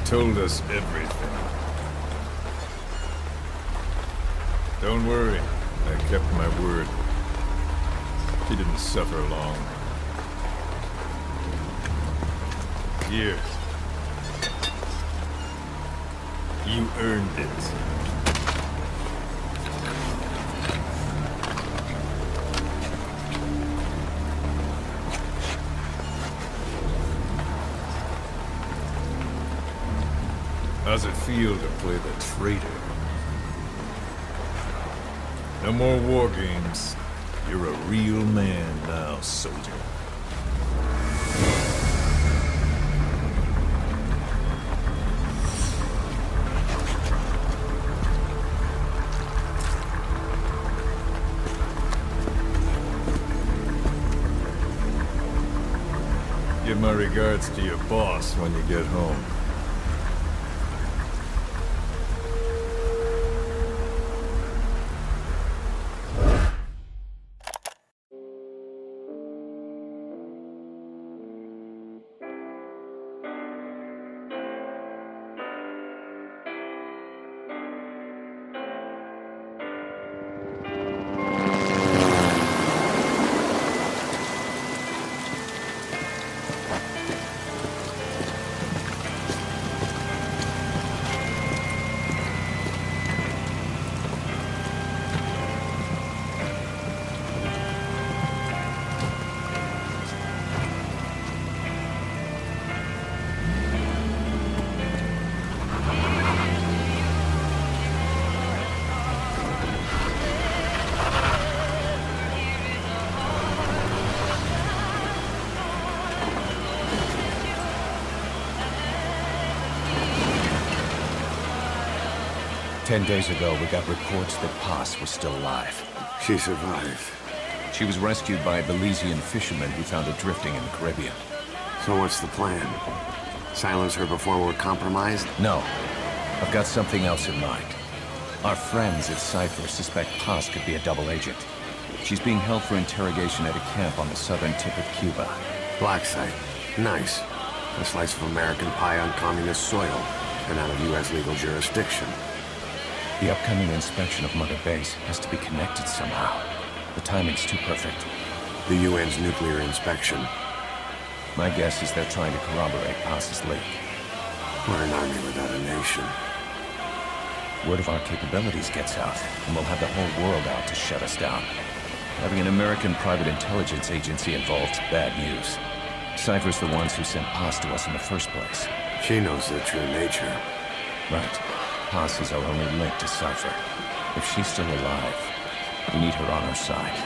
told us everything. Don't worry, I kept my word. She didn't suffer long. Here. You earned it. How's it feel to play the traitor? No more war games. You're a real man now, soldier. Give my regards to your boss when you get home. "10 days ago, we got reports that Paz was still alive. She survived. She was rescued by a Belizean fisherman who found her drifting in the Caribbean. So what's the plan? Silence her before we're compromised? No. I've got something else in mind. Our friends at Cypher suspect Paz could be a double agent. She's being held for interrogation at a camp on the southern tip of Cuba. Black site. Nice. A slice of American pie on communist soil, and out of U.S. legal jurisdiction. The upcoming inspection of Mother Base has to be connected somehow. The timing's too perfect. The UN's nuclear inspection. My guess is they're trying to corroborate Paz's leak. We're an army without a nation. Word of our capabilities gets out, and we'll have the whole world out to shut us down. Having an American private intelligence agency involved's bad news. Cypher's the ones who sent Paz to us in the first place. She knows their true nature. Right. Paz is our only link to Cypher. If she's still alive, we need her on our side.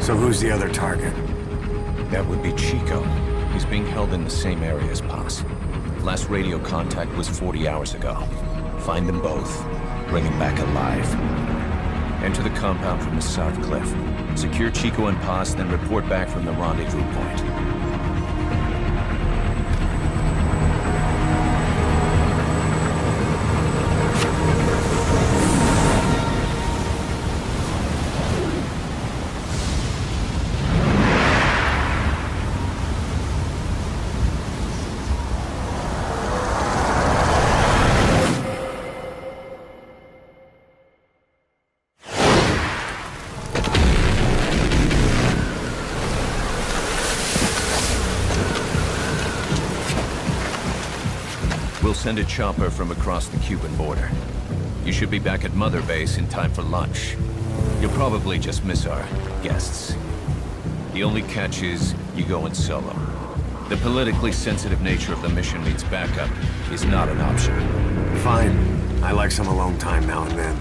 So who's the other target? That would be Chico. He's being held in the same area as Paz. Last radio contact was 40 hours ago. Find them both. Bring them back alive. Enter the compound from the south cliff. Secure Chico and Paz, then report back from the rendezvous point. We'll send a chopper from across the Cuban border. You should be back at Mother Base in time for lunch. You'll probably just miss our guests. The only catch is you go in solo. The politically sensitive nature of the mission means backup is not an option. Fine. I like some alone time now and then.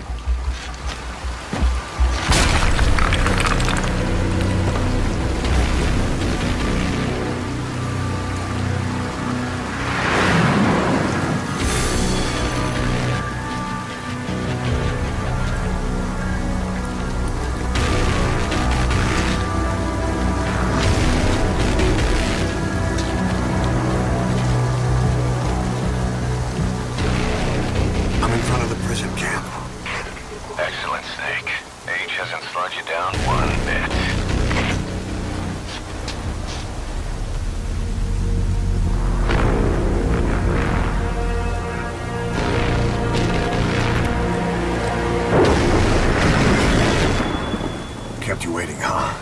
Excellent, Snake. Age hasn't slowed you down one bit. Kept you waiting, huh?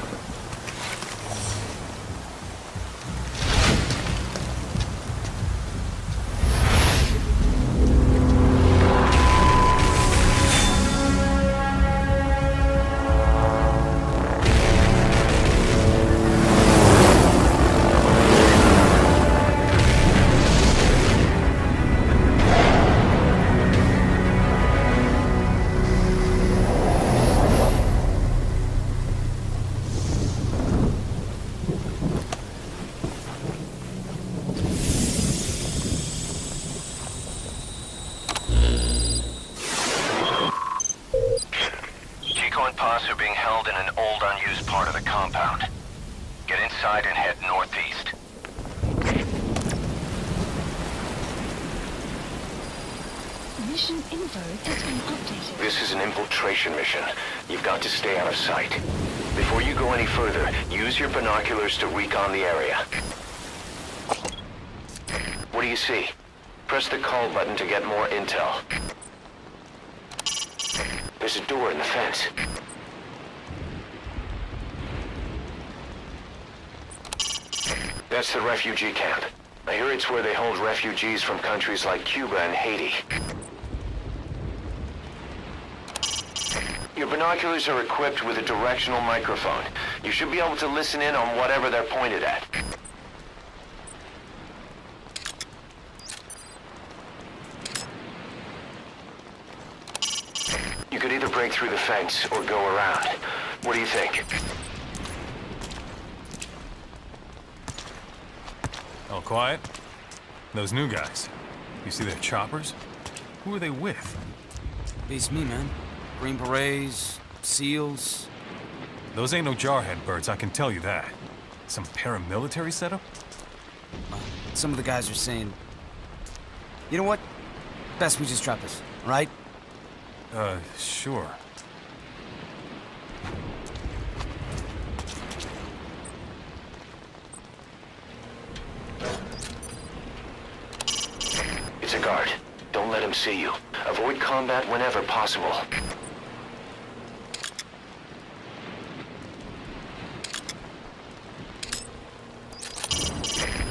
Are being held in an old, unused part of the compound. Get inside and head northeast. Mission info has been updated. This is an infiltration mission. You've got to stay out of sight. Before you go any further, use your binoculars to recon the area. What do you see? Press the call button to get more intel. There's a door in the fence. That's the refugee camp. I hear it's where they hold refugees from countries like Cuba and Haiti. Your binoculars are equipped with a directional microphone. You should be able to listen in on whatever they're pointed at. You could either break through the fence or go around. What do you think? All quiet? Those new guys. You see their choppers? Who are they with? Beats me, man. Green Berets, SEALs. Those ain't no jarhead birds, I can tell you that. Some paramilitary setup? Some of the guys are saying... You know what? Best we just drop this, all right? Sure. It's a guard. Don't let him see you. Avoid combat whenever possible.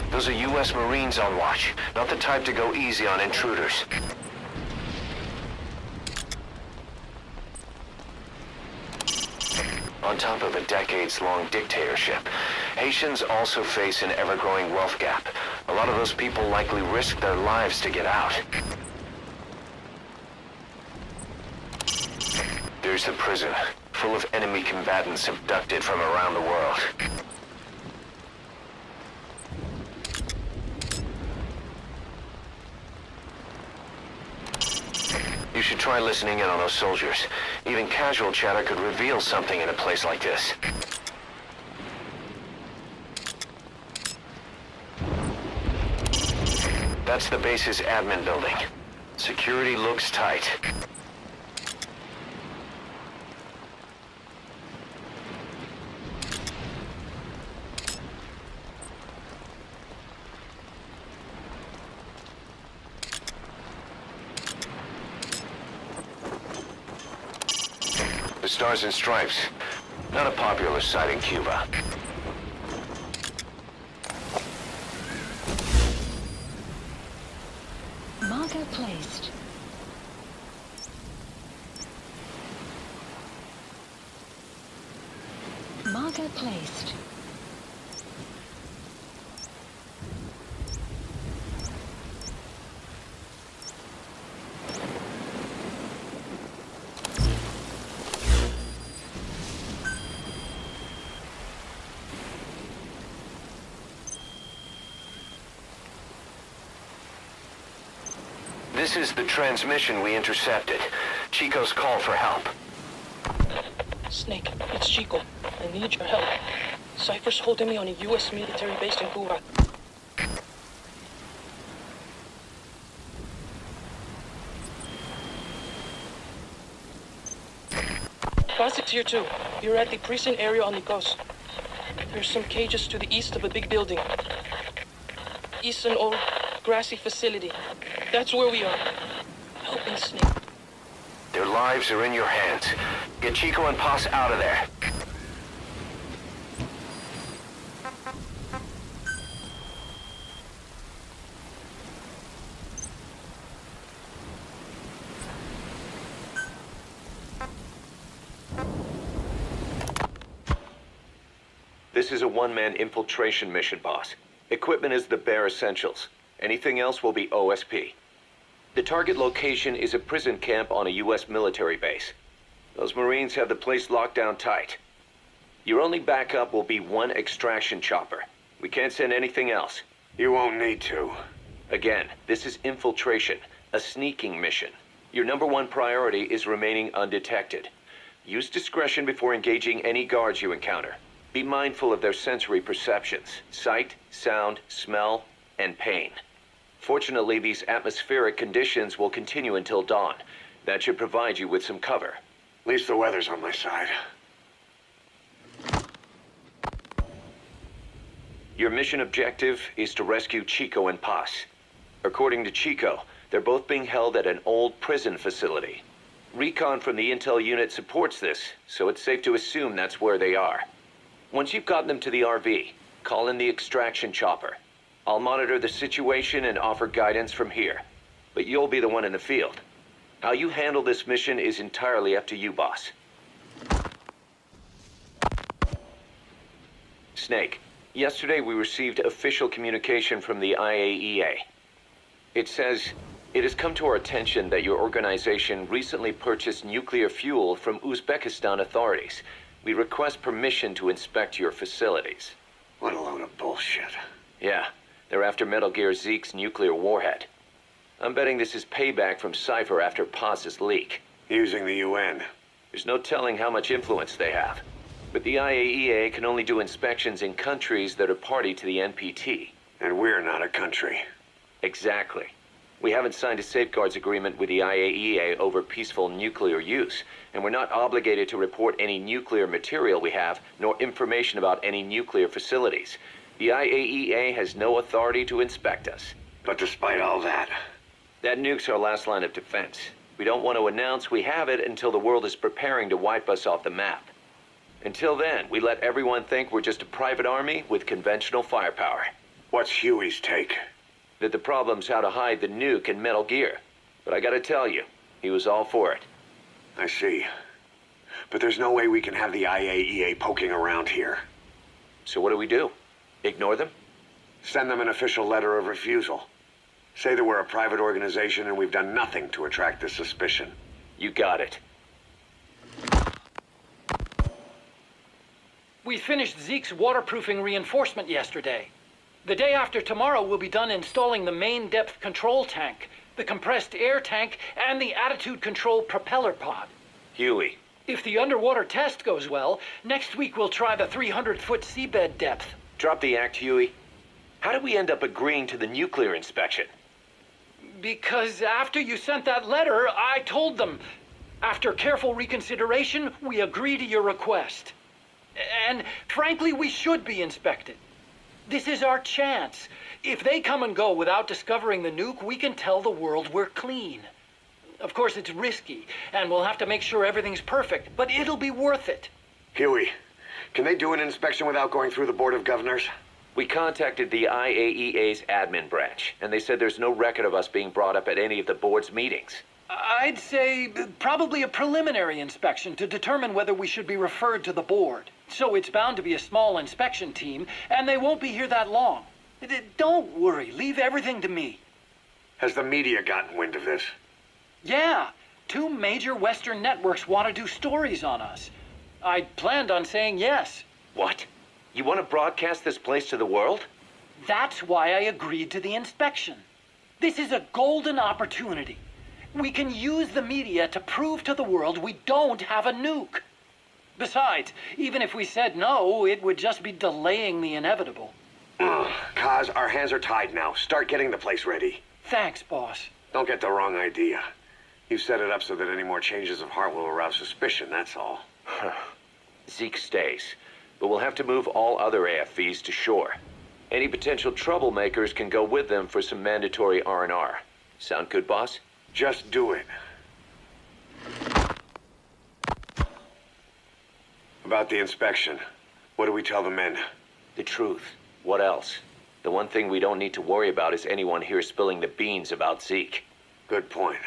Those are U.S. Marines on watch. Not the type to go easy on intruders. On top of a decades-long dictatorship, Haitians also face an ever-growing wealth gap. A lot of those people likely risk their lives to get out. There's the prison, full of enemy combatants abducted from around the world. should try listening in on those soldiers. Even casual chatter could reveal something in a place like this. That's the base's admin building. Security looks tight. The Stars and Stripes. Not a popular sight in Cuba. Marker placed. Marker placed. This is the transmission we intercepted. Chico's call for help. Snake, it's Chico. I need your help. Cypher's holding me on a U.S. military base in Cuba. Basic's here too. You're at the prison area on the coast. There's some cages to the east of a big building. It's an old grassy facility. That's where we are. Help me, Snake. Their lives are in your hands. Get Chico and Paz out of there. This is a one-man infiltration mission, boss. Equipment is the bare essentials. Anything else will be OSP. The target location is a prison camp on a U.S. military base. Those Marines have the place locked down tight. Your only backup will be one extraction chopper. We can't send anything else. You won't need to. Again, this is infiltration, a sneaking mission. Your number one priority is remaining undetected. Use discretion before engaging any guards you encounter. Be mindful of their sensory perceptions: sight, sound, smell, and pain. Fortunately, these atmospheric conditions will continue until dawn. That should provide you with some cover. At least the weather's on my side. Your mission objective is to rescue Chico and Paz. According to Chico, they're both being held at an old prison facility. Recon from the intel unit supports this, so it's safe to assume that's where they are. Once you've gotten them to the RV, call in the extraction chopper. I'll monitor the situation and offer guidance from here, but you'll be the one in the field. How you handle this mission is entirely up to you, boss. Snake, yesterday we received official communication from the IAEA. It says, it has come to our attention that your organization recently purchased nuclear fuel from Uzbekistan authorities. We request permission to inspect your facilities. What a load of bullshit. Yeah. They're after Metal Gear Zeke's nuclear warhead. I'm betting this is payback from Cypher after Paz's leak. Using the UN. There's no telling how much influence they have. But the IAEA can only do inspections in countries that are party to the NPT. And we're not a country. Exactly. We haven't signed a safeguards agreement with the IAEA over peaceful nuclear use, and we're not obligated to report any nuclear material we have, nor information about any nuclear facilities. The IAEA has no authority to inspect us. But despite all that... That nuke's our last line of defense. We don't want to announce we have it until the world is preparing to wipe us off the map. Until then, we let everyone think we're just a private army with conventional firepower. What's Huey's take? That the problem's how to hide the nuke in Metal Gear. But I gotta tell you, he was all for it. I see. But there's no way we can have the IAEA poking around here. So what do? Ignore them? Send them an official letter of refusal. Say that we're a private organization and we've done nothing to attract this suspicion. You got it. We finished Zeke's waterproofing reinforcement yesterday. The day after tomorrow, we'll be done installing the main depth control tank. the compressed air tank, and the attitude control propeller pod. Huey. If the underwater test goes well, next week we'll try the 300-foot seabed depth. Drop the act, Huey. How did we end up agreeing to the nuclear inspection? Because after you sent that letter, I told them. After careful reconsideration, we agree to your request. And frankly, we should be inspected. This is our chance. If they come and go without discovering the nuke, we can tell the world we're clean. Of course, it's risky, and we'll have to make sure everything's perfect, but it'll be worth it. Huey, can they do an inspection without going through the Board of Governors? We contacted the IAEA's admin branch, and they said there's no record of us being brought up at any of the board's meetings. I'd say probably a preliminary inspection to determine whether we should be referred to the board. So it's bound to be a small inspection team, and they won't be here that long. Don't worry, leave everything to me. Has the media gotten wind of this? Yeah, 2 major Western networks want to do stories on us. I planned on saying yes. What? You want to broadcast this place to the world? That's why I agreed to the inspection. This is a golden opportunity. We can use the media to prove to the world we don't have a nuke. Besides, even if we said no, it would just be delaying the inevitable. Kaz, our hands are tied now. Start getting the place ready. Thanks, boss. Don't get the wrong idea. You set it up so that any more changes of heart will arouse suspicion, that's all. Zeke stays, but we'll have to move all other AFVs to shore. Any potential troublemakers can go with them for some mandatory R&R. Sound good, boss? Just do it. About the inspection, what do we tell the men? The truth. What else? The one thing we don't need to worry about is anyone here spilling the beans about Zeke. Good point.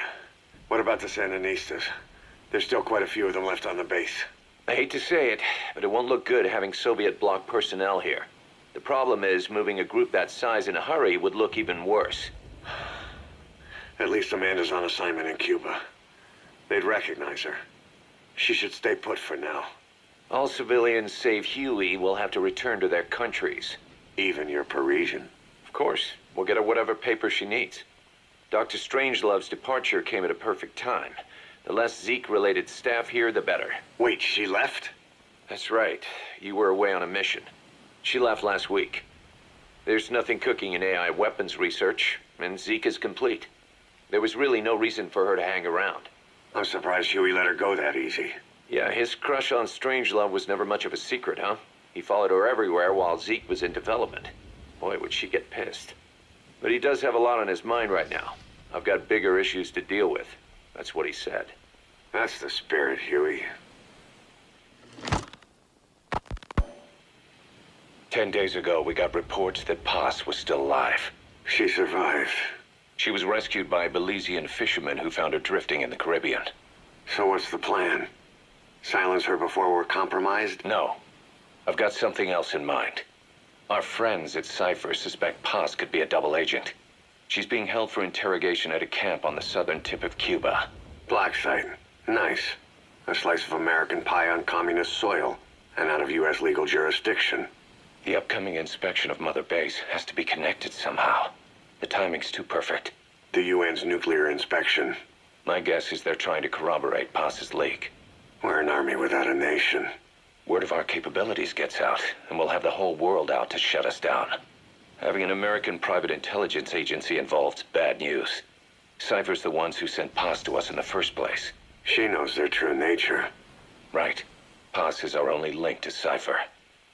What about the Sandinistas? There's still quite a few of them left on the base. I hate to say it, but it won't look good having Soviet bloc personnel here. The problem is, moving a group that size in a hurry would look even worse. At least Amanda's on assignment in Cuba. They'd recognize her. She should stay put for now. All civilians save Huey will have to return to their countries. Even your Parisian. Of course, we'll get her whatever paper she needs. Dr. Strangelove's departure came at a perfect time. The less Zeke-related staff here, the better. Wait, she left? That's right. You were away on a mission. She left last week. There's nothing cooking in AI weapons research, and Zeke is complete. There was really no reason for her to hang around. I'm surprised Huey let her go that easy. Yeah, his crush on Strangelove was never much of a secret, huh? He followed her everywhere while Zeke was in development. Boy, would she get pissed. But he does have a lot on his mind right now. I've got bigger issues to deal with. That's what he said. That's the spirit, Huey. 10 days ago, we got reports that Paz was still alive. She survived. She was rescued by Belizean fishermen who found her drifting in the Caribbean. So what's the plan? Silence her before we're compromised? No. I've got something else in mind. Our friends at Cypher suspect Paz could be a double agent. She's being held for interrogation at a camp on the southern tip of Cuba. Black site. Nice. A slice of American pie on communist soil, and out of U.S. legal jurisdiction. The upcoming inspection of Mother Base has to be connected somehow. The timing's too perfect. The UN's nuclear inspection. My guess is they're trying to corroborate Paz's leak. We're an army without a nation. Word of our capabilities gets out, and we'll have the whole world out to shut us down. Having an American private intelligence agency involved's bad news. Cypher's the ones who sent Paz to us in the first place. She knows their true nature. Right. Paz is our only link to Cypher.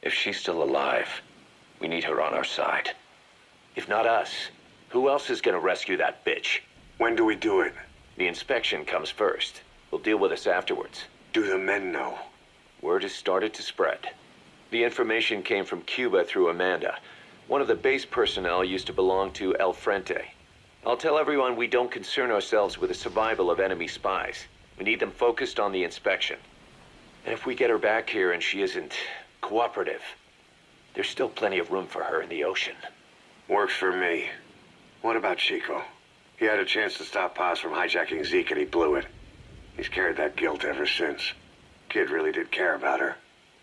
If she's still alive, we need her on our side. If not us, who else is gonna rescue that bitch? When do we do it? The inspection comes first. We'll deal with us afterwards. Do the men know? Word has started to spread. The information came from Cuba through Amanda. One of the base personnel used to belong to El Frente. I'll tell everyone we don't concern ourselves with the survival of enemy spies. We need them focused on the inspection. And if we get her back here and she isn't cooperative, there's still plenty of room for her in the ocean. Works for me. What about Chico? He had a chance to stop Paz from hijacking Zeke and he blew it. He's carried that guilt ever since. Kid really did care about her.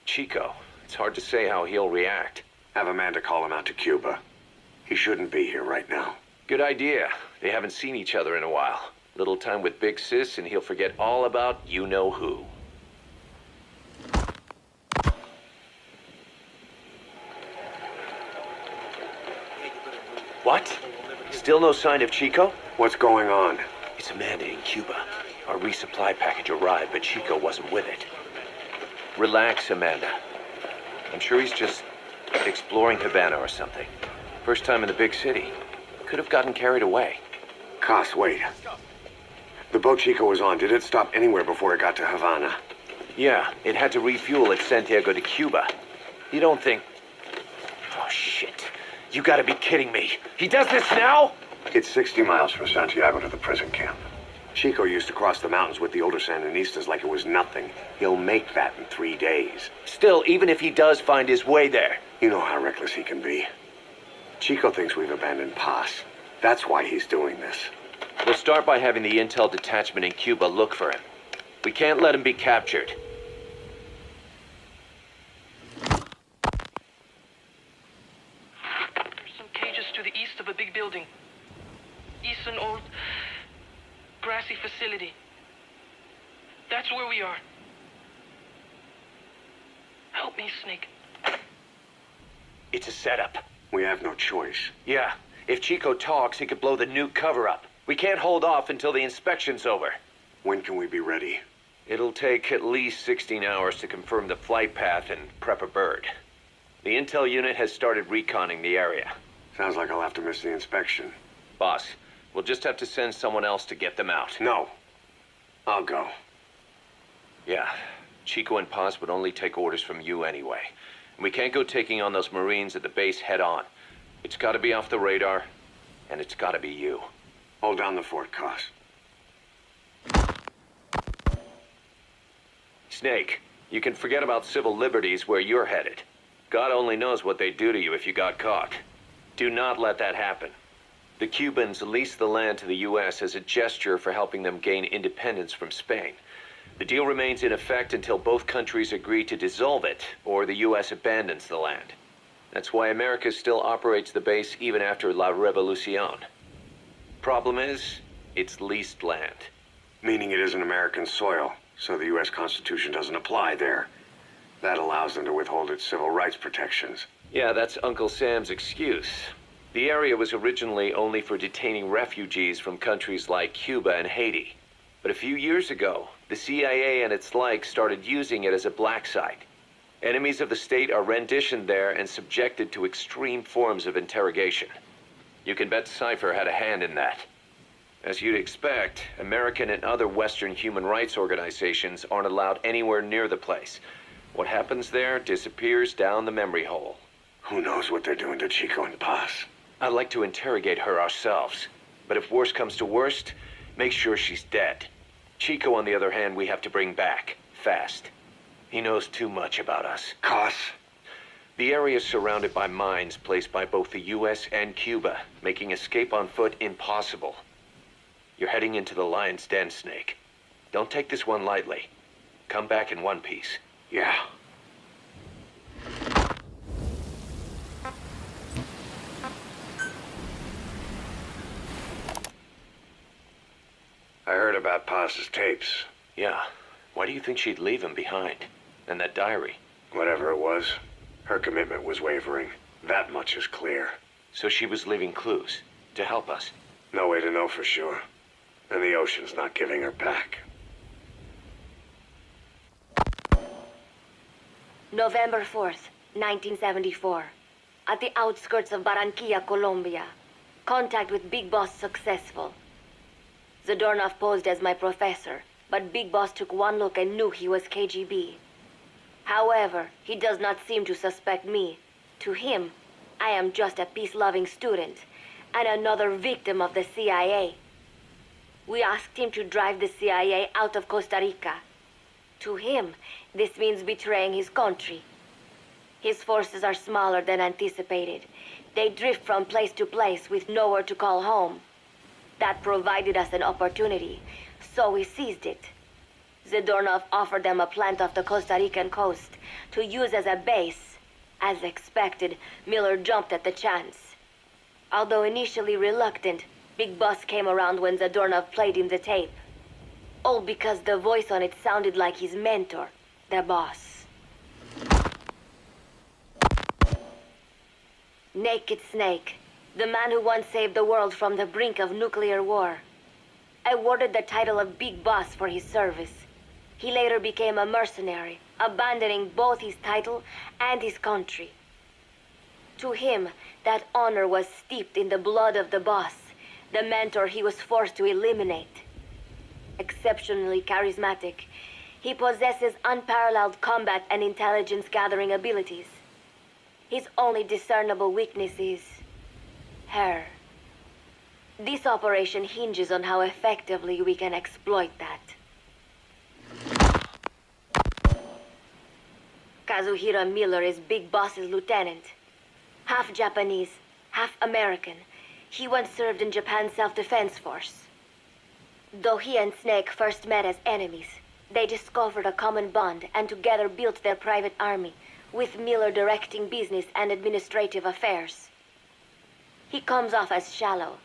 Chico, it's hard to say how he'll react. Have Amanda call him out to Cuba. He shouldn't be here right now. Good idea. They haven't seen each other in a while. Little time with Big Sis and he'll forget all about you-know-who. What? Still no sign of Chico? What's going on? It's Amanda in Cuba. Our resupply package arrived, but Chico wasn't with it. Relax, Amanda. I'm sure he's just exploring Havana or something. First time in the big city. Could have gotten carried away. Cos, wait. The boat Chico was on, did it stop anywhere before it got to Havana? Yeah, it had to refuel at Santiago de Cuba. You don't think... Oh, shit. You gotta be kidding me. He does this now? It's 60 miles from Santiago to the prison camp. Chico used to cross the mountains with the older Sandinistas like it was nothing. He'll make that in 3 days. Still, even if he does find his way there... You know how reckless he can be. Chico thinks we've abandoned Paz. That's why he's doing this. We'll start by having the intel detachment in Cuba look for him. We can't let him be captured. There's some cages to the east of a big building. East an old grassy facility. That's where we are. Help me, Snake. It's a setup. We have no choice. Yeah, if Chico talks, he could blow the nuke cover up. We can't hold off until the inspection's over. When can we be ready? It'll take at least 16 hours to confirm the flight path and prep a bird. The intel unit has started reconning the area. Sounds like I'll have to miss the inspection. Boss, we'll just have to send someone else to get them out. No. I'll go. Yeah, Chico and Paz would only take orders from you anyway. And we can't go taking on those Marines at the base head on. It's gotta be off the radar, and it's gotta be you. Hold down the fort, Cos. Snake, you can forget about civil liberties where you're headed. God only knows what they'd do to you if you got caught. Do not let that happen. The Cubans leased the land to the U.S. as a gesture for helping them gain independence from Spain. The deal remains in effect until both countries agree to dissolve it, or the U.S. abandons the land. That's why America still operates the base even after La Revolucion. Problem is, it's leased land. Meaning it isn't American soil, so the U.S. Constitution doesn't apply there. That allows them to withhold its civil rights protections. Yeah, that's Uncle Sam's excuse. The area was originally only for detaining refugees from countries like Cuba and Haiti. But a few years ago, the CIA and its like started using it as a black site. Enemies of the state are renditioned there and subjected to extreme forms of interrogation. You can bet Cypher had a hand in that. As you'd expect, American and other Western human rights organizations aren't allowed anywhere near the place. What happens there disappears down the memory hole. Who knows what they're doing to Chico and Paz? I'd like to interrogate her ourselves. But if worst comes to worst, make sure she's dead. Chico, on the other hand, we have to bring back, fast. He knows too much about us. Cos? The area is surrounded by mines placed by both the U.S. and Cuba, making escape on foot impossible. You're heading into the lion's den, Snake. Don't take this one lightly. Come back in one piece. Yeah. I heard about Paz's tapes. Yeah. Why do you think she'd leave him behind? And that diary? Whatever it was, her commitment was wavering. That much is clear. So she was leaving clues to help us. No way to know for sure. And the ocean's not giving her back. November 4th, 1974. At the outskirts of Barranquilla, Colombia. Contact with Big Boss successful. Zadornov posed as my professor, but Big Boss took one look and knew he was KGB. However, he does not seem to suspect me. To him, I am just a peace-loving student and another victim of the CIA. We asked him to drive the CIA out of Costa Rica. To him, this means betraying his country. His forces are smaller than anticipated. They drift from place to place with nowhere to call home. That provided us an opportunity, so we seized it. Zadornov offered them a plant off the Costa Rican coast to use as a base. As expected, Miller jumped at the chance. Although initially reluctant, Big Boss came around when Zadornov played him the tape. All because the voice on it sounded like his mentor, the boss. Naked Snake, the man who once saved the world from the brink of nuclear war. Awarded the title of Big Boss for his service. He later became a mercenary, abandoning both his title and his country. To him, that honor was steeped in the blood of the boss, the mentor he was forced to eliminate. Exceptionally charismatic, he possesses unparalleled combat and intelligence-gathering abilities. His only discernible weakness is her. This operation hinges on how effectively we can exploit that. Kazuhira Miller is Big Boss's lieutenant. Half Japanese, half American, he once served in Japan's self-defense force. Though he and Snake first met as enemies, they discovered a common bond and together built their private army, with Miller directing business and administrative affairs. He comes off as shallow,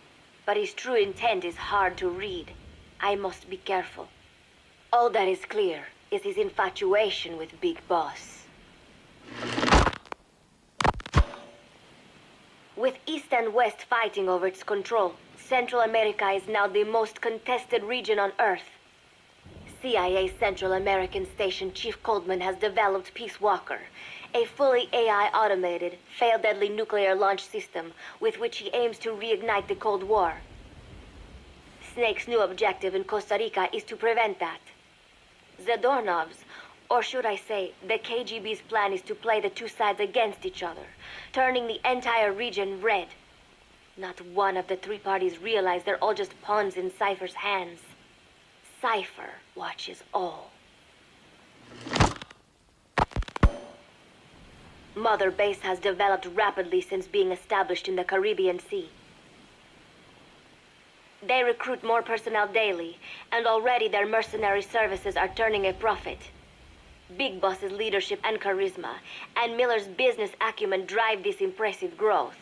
but his true intent is hard to read. I must be careful. All that is clear is his infatuation with Big Boss. With East and West fighting over its control, Central America is now the most contested region on Earth. CIA Central American Station Chief Coldman has developed Peace Walker, a fully AI-automated, fail-deadly nuclear launch system with which he aims to reignite the Cold War. Snake's new objective in Costa Rica is to prevent that. Zadornov's, or should I say, the KGB's plan is to play the two sides against each other, turning the entire region red. Not one of the three parties realize they're all just pawns in Cypher's hands. Cypher watches all. Mother Base has developed rapidly since being established in the Caribbean Sea. They recruit more personnel daily, and already their mercenary services are turning a profit. Big Boss's leadership and charisma, and Miller's business acumen drive this impressive growth.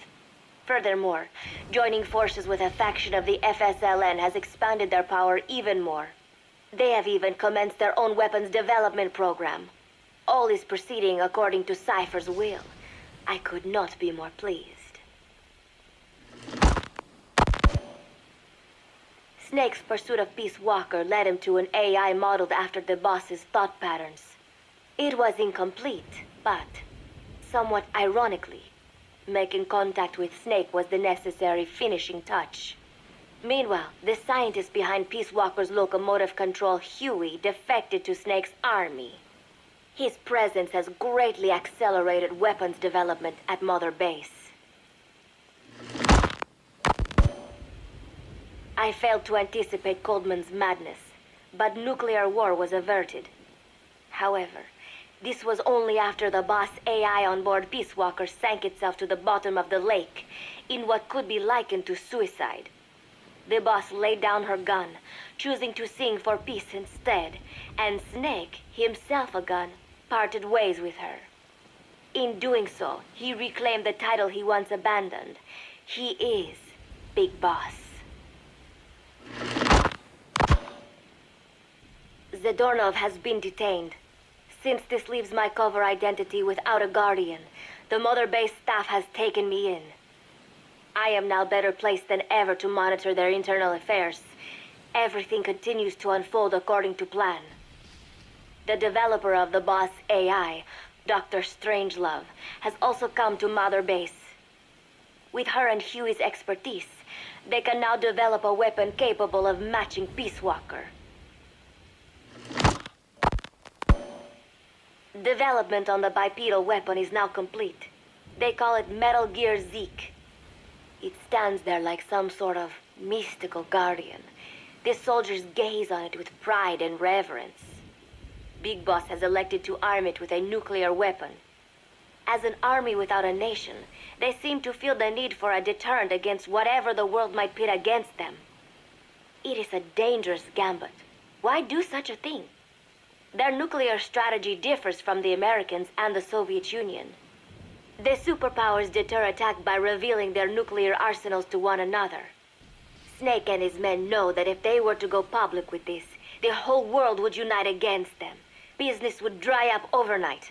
Furthermore, joining forces with a faction of the FSLN has expanded their power even more. They have even commenced their own weapons development program. All is proceeding according to Cypher's will. I could not be more pleased. Snake's pursuit of Peace Walker led him to an AI modeled after the boss's thought patterns. It was incomplete, but, somewhat ironically, making contact with Snake was the necessary finishing touch. Meanwhile, the scientist behind Peace Walker's locomotive control, Huey, defected to Snake's army. His presence has greatly accelerated weapons development at Mother Base. I failed to anticipate Coldman's madness, but nuclear war was averted. However, this was only after the boss AI on board Peace Walker sank itself to the bottom of the lake, in what could be likened to suicide. The boss laid down her gun, choosing to sing for peace instead, and Snake, himself a gun, parted ways with her. In doing so, he reclaimed the title he once abandoned. He is Big Boss. Zadornov has been detained. Since this leaves my cover identity without a guardian, the Mother Base staff has taken me in. I am now better placed than ever to monitor their internal affairs. Everything continues to unfold according to plan. The developer of the boss AI, Dr. Strangelove, has also come to Mother Base. With her and Huey's expertise, they can now develop a weapon capable of matching Peace Walker. Development on the bipedal weapon is now complete. They call it Metal Gear Zeke. It stands there like some sort of mystical guardian. The soldiers gaze on it with pride and reverence. Big Boss has elected to arm it with a nuclear weapon. As an army without a nation, they seem to feel the need for a deterrent against whatever the world might pit against them. It is a dangerous gambit. Why do such a thing? Their nuclear strategy differs from the Americans and the Soviet Union. The superpowers deter attack by revealing their nuclear arsenals to one another. Snake and his men know that if they were to go public with this, the whole world would unite against them. Business would dry up overnight.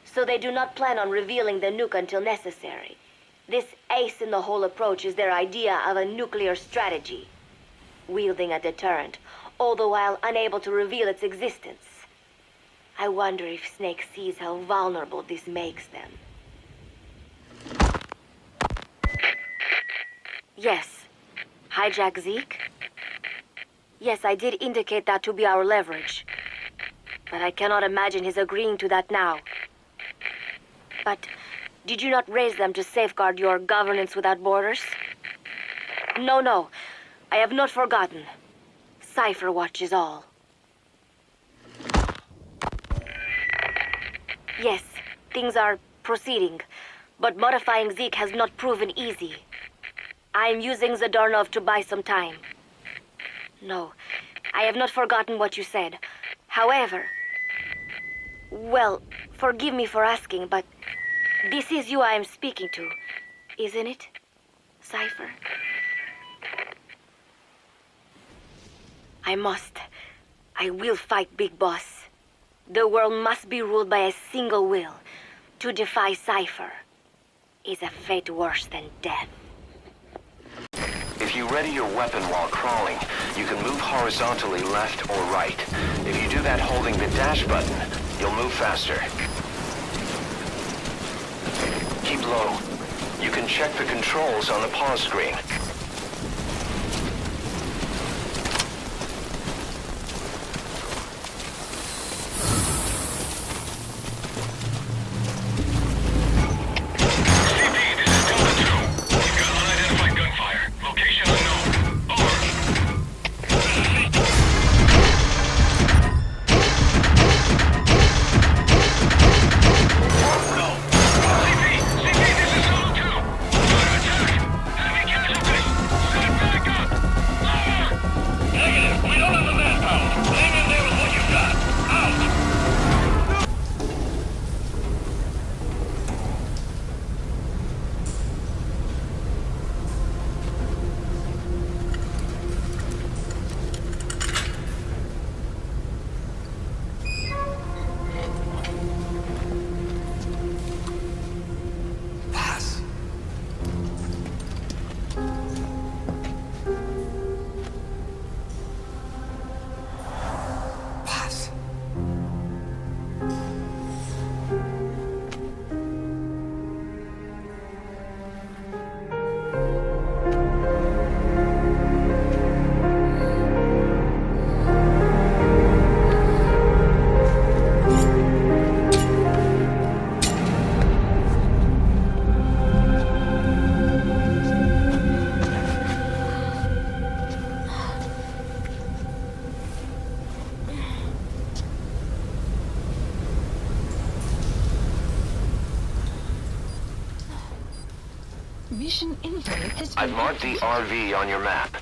So they do not plan on revealing the nuke until necessary. This ace-in-the-hole approach is their idea of a nuclear strategy. Wielding a deterrent, all the while unable to reveal its existence. I wonder if Snake sees how vulnerable this makes them. Yes. Hijack Zeke? Yes, I did indicate that to be our leverage. But I cannot imagine his agreeing to that now. But did you not raise them to safeguard your governance without borders? No. I have not forgotten. Cipher Watch is all. Yes, things are proceeding, but modifying Zeke has not proven easy. I am using Zadornov to buy some time. No, I have not forgotten what you said. However, well, forgive me for asking, but this is you I am speaking to, isn't it, Cipher? I will fight Big Boss. The world must be ruled by a single will. To defy Cipher is a fate worse than death. If you ready your weapon while crawling, you can move horizontally left or right. If you do that holding the dash button, you'll move faster. Keep low. You can check the controls on the pause screen. Mission info has been I've marked the RV on your map.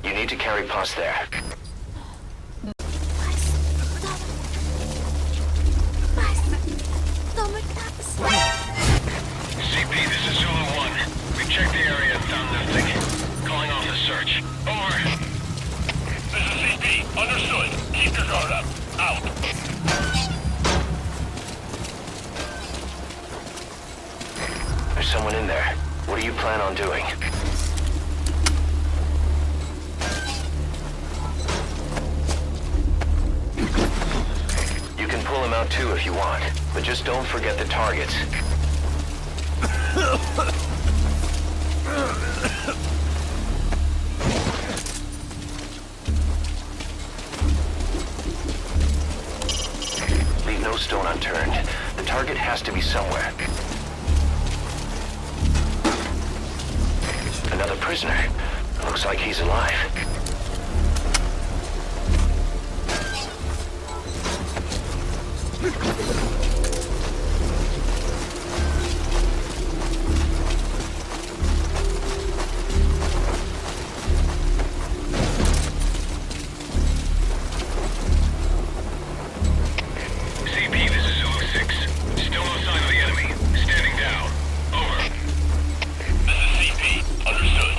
You need to carry past there. CP, this is Zulu 1. We checked the area and found nothing. Calling off the search. Over. This is CP. Understood. Keep your guard up. Out. There's someone in there. What do you plan on doing? You can pull him out too if you want, but just don't forget the targets. Leave no stone unturned. The target has to be somewhere. Another prisoner. Looks like he's alive. CP, this is Zulu 6. Still no sign of the enemy. Standing down. Over. This is CP. Understood.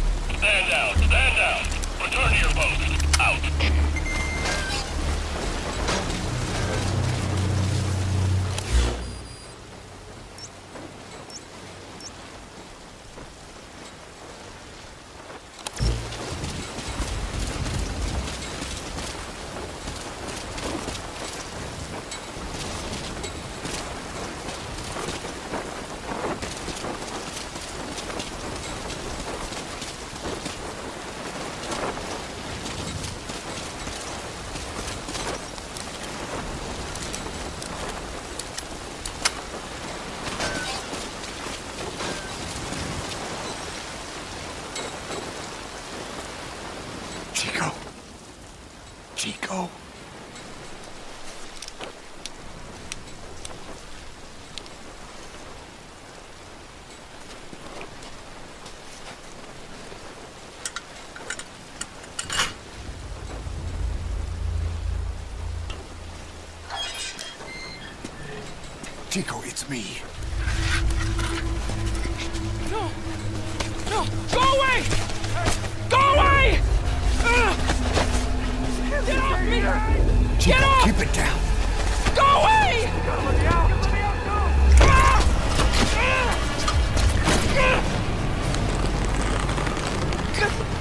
Chico. Chico. Chico, it's me. No! No! Go away! Go away! Get off me! Chico, Get off! keep it down. Go away!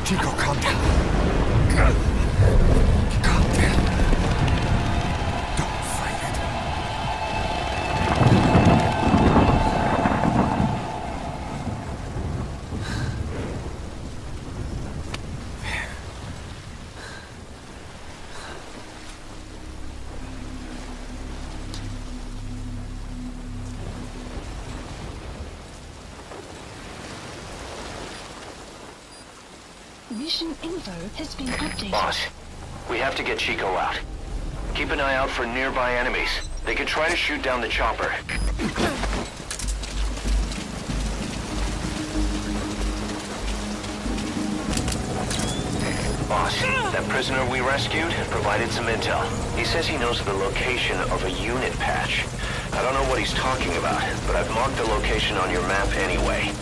Chico, calm down. Calm down. Don't fight it. Mission info has been updated. Boss, we have to get Chico out. Keep an eye out for nearby enemies. They could try to shoot down the chopper. Boss, that prisoner we rescued provided some intel. He says he knows the location of a unit patch. I don't know what he's talking about, but I've marked the location on your map anyway.